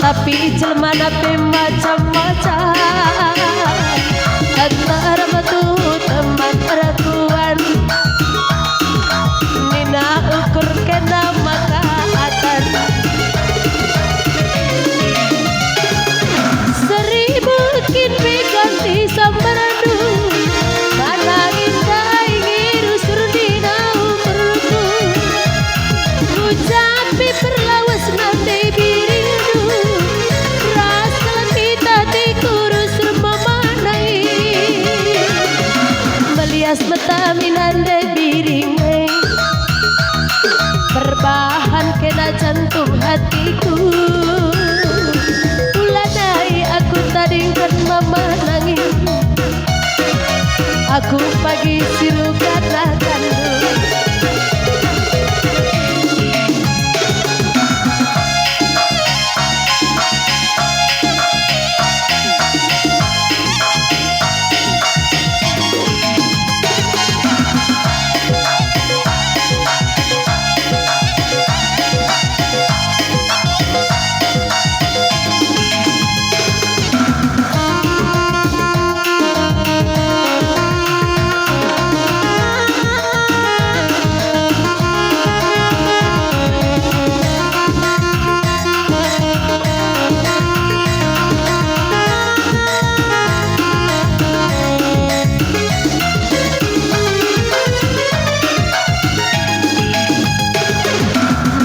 tapi jelma nape macam-macam antara metu teman raguan nina ukur kena maka akan seribu kinpi ganti sambaradu mana indah ingin surdina ukurku ucapi perlawas nanti birindu rasa kita dikurus memanai melias metamin ande biringai berbahan kena jantung hatiku ulanai aku tadingkan memanangi aku pagi siru katakan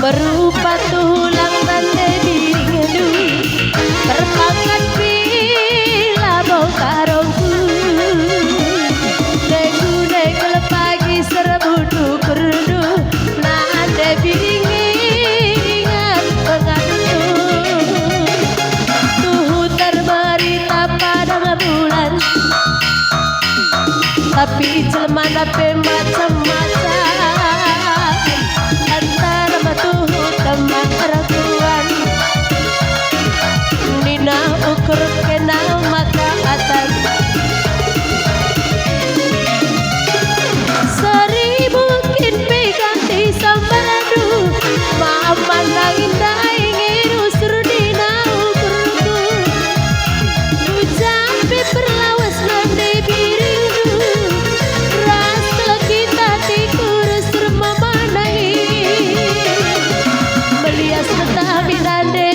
berupa tulang dan dirinya terpangkat bila mau karongku degune kelepagi serbudu kerdu nah ande biringan pengadu tuh terberita pada bulan tapi jelma nape macam-macam antara batu teman raguan nina ukur kena maka atas seribu kinpi ganti sambaradu maaf mandang indah ingin usur dina ukurku ucapi perlawas nanti birindu rasa kita dikurus memanai melias metamin ande